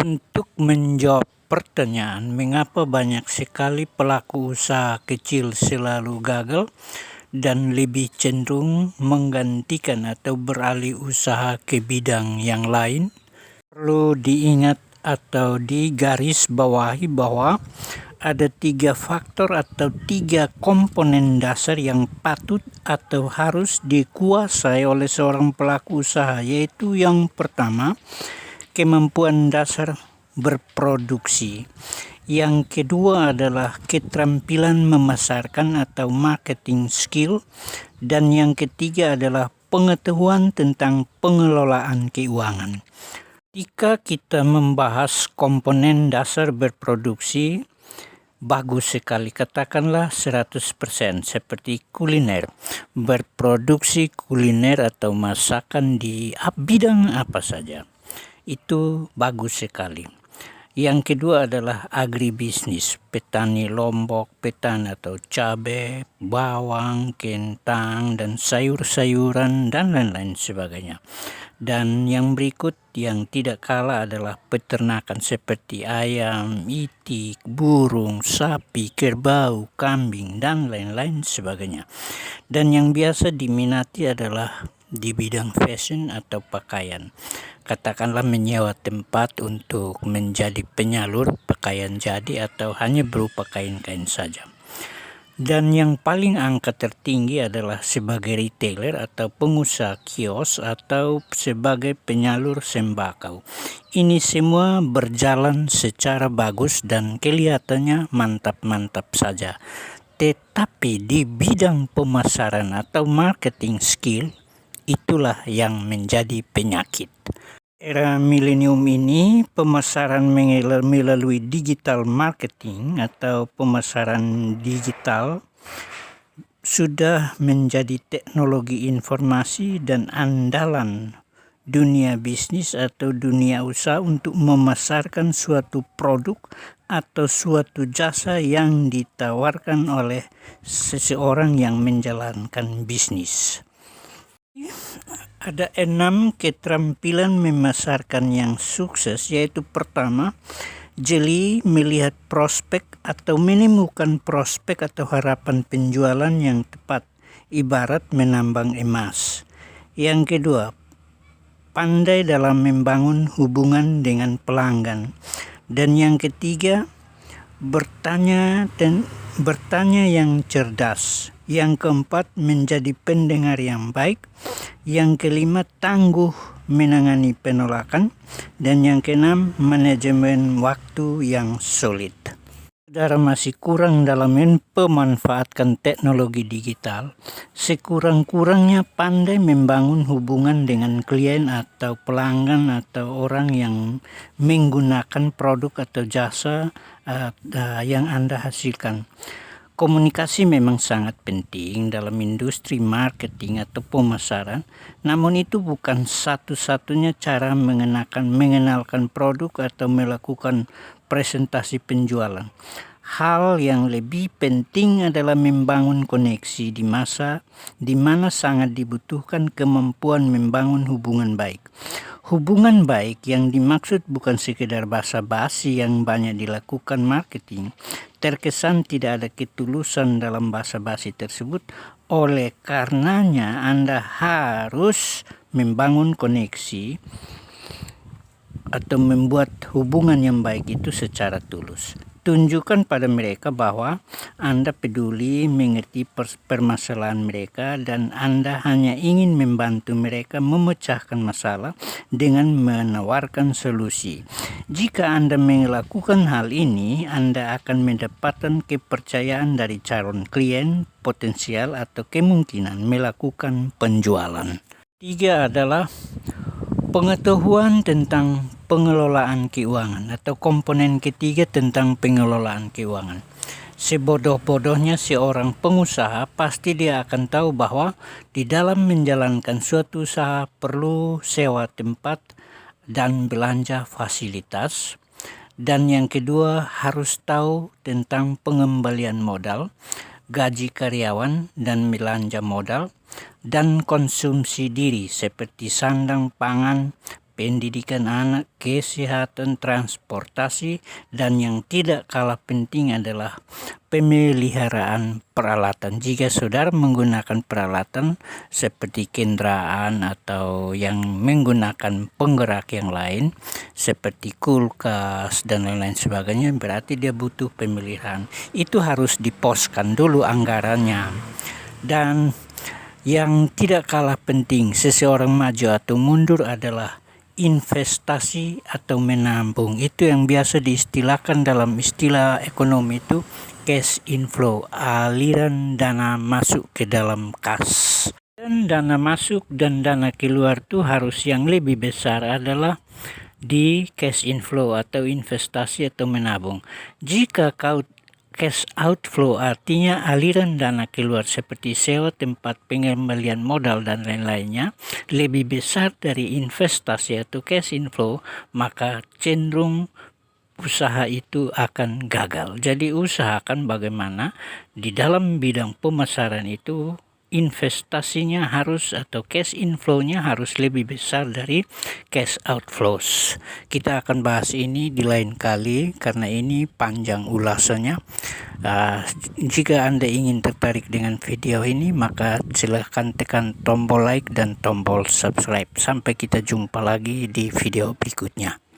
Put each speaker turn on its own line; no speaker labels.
Untuk menjawab pertanyaan mengapa banyak sekali pelaku usaha kecil selalu gagal dan lebih cenderung menggantikan atau beralih usaha ke bidang yang lain, perlu diingat atau digarisbawahi bahwa ada 3 faktor atau 3 komponen dasar yang patut atau harus dikuasai oleh seorang pelaku usaha, yaitu yang pertama, kemampuan dasar berproduksi. Yang kedua adalah keterampilan memasarkan atau marketing skill. Dan yang ketiga adalah pengetahuan tentang pengelolaan keuangan. Jika kita membahas komponen dasar berproduksi, bagus sekali, katakanlah 100%, seperti kuliner. Berproduksi kuliner atau masakan di bidang apa saja, itu bagus sekali. Yang kedua adalah agribisnis, petani lombok, petani atau cabai, bawang, kentang, dan sayur-sayuran, dan lain-lain sebagainya. Dan yang berikut yang tidak kalah adalah peternakan seperti ayam, itik, burung, sapi, kerbau, kambing, dan lain-lain sebagainya. Dan yang biasa diminati adalah di bidang fashion atau pakaian. Katakanlah menyewa tempat untuk menjadi penyalur pakaian jadi atau hanya berupa kain-kain saja. Dan yang paling angka tertinggi adalah sebagai retailer atau pengusaha kios atau sebagai penyalur sembako. Ini semua berjalan secara bagus dan kelihatannya mantap-mantap saja. Tetapi di bidang pemasaran atau marketing skill, itulah yang menjadi penyakit. Era milenium ini, pemasaran melalui digital marketing atau pemasaran digital sudah menjadi teknologi informasi dan andalan dunia bisnis atau dunia usaha untuk memasarkan suatu produk atau suatu jasa yang ditawarkan oleh seseorang yang menjalankan bisnis. Ada 6 keterampilan memasarkan yang sukses, yaitu pertama, jeli melihat prospek atau menemukan prospek atau harapan penjualan yang tepat, ibarat menambang emas. Yang kedua, pandai dalam membangun hubungan dengan pelanggan. Dan yang ketiga, bertanya yang cerdas. Yang keempat, menjadi pendengar yang baik. Yang kelima, tangguh menangani penolakan. Dan yang keenam, manajemen waktu yang solid. Saudara masih kurang dalam memanfaatkan teknologi digital, sekurang-kurangnya pandai membangun hubungan dengan klien atau pelanggan atau orang yang menggunakan produk atau jasa yang Anda hasilkan. Komunikasi memang sangat penting dalam industri marketing atau pemasaran, namun itu bukan satu-satunya cara mengenalkan produk atau melakukan presentasi penjualan. Hal yang lebih penting adalah membangun koneksi di masa di mana sangat dibutuhkan kemampuan membangun hubungan baik. Hubungan baik yang dimaksud bukan sekedar basa-basi yang banyak dilakukan marketing. Terkesan tidak ada ketulusan dalam basa-basi tersebut. Oleh karenanya Anda harus membangun koneksi atau membuat hubungan yang baik itu secara tulus. Tunjukkan pada mereka bahwa Anda peduli, mengerti permasalahan mereka, dan Anda hanya ingin membantu mereka memecahkan masalah dengan menawarkan solusi. Jika Anda melakukan hal ini, Anda akan mendapatkan kepercayaan dari calon klien potensial atau kemungkinan melakukan penjualan. 3 adalah pengetahuan tentang pengelolaan keuangan atau komponen ketiga tentang pengelolaan keuangan. Sebodoh-bodohnya seorang pengusaha, pasti dia akan tahu bahwa di dalam menjalankan suatu usaha perlu sewa tempat dan belanja fasilitas. Dan yang kedua, harus tahu tentang pengembalian modal, gaji karyawan dan belanja modal, dan konsumsi diri seperti sandang, pangan, pendidikan anak, kesehatan, transportasi, dan yang tidak kalah penting adalah pemeliharaan peralatan. Jika saudara menggunakan peralatan seperti kendaraan atau yang menggunakan penggerak yang lain seperti kulkas dan lain-lain sebagainya, berarti dia butuh pemeliharaan. Itu harus diposkan dulu anggarannya. Dan yang tidak kalah penting seseorang maju atau mundur adalah investasi atau menabung. Itu yang biasa diistilahkan dalam istilah ekonomi itu cash inflow, aliran dana masuk ke dalam kas. Dan dana masuk dan dana keluar itu harus yang lebih besar adalah di cash inflow atau investasi atau menabung. Jika kau cash outflow artinya aliran dana keluar seperti sewa tempat, pengembalian modal dan lain-lainnya lebih besar dari investasi atau cash inflow, maka cenderung usaha itu akan gagal. Jadi usahakan bagaimana di dalam bidang pemasaran itu investasinya harus atau cash inflow-nya harus lebih besar dari cash outflows. Kita akan bahas ini di lain kali karena ini panjang ulasannya. Jika Anda ingin tertarik dengan video ini, maka silahkan tekan tombol like dan tombol subscribe. Sampai kita jumpa lagi di video berikutnya.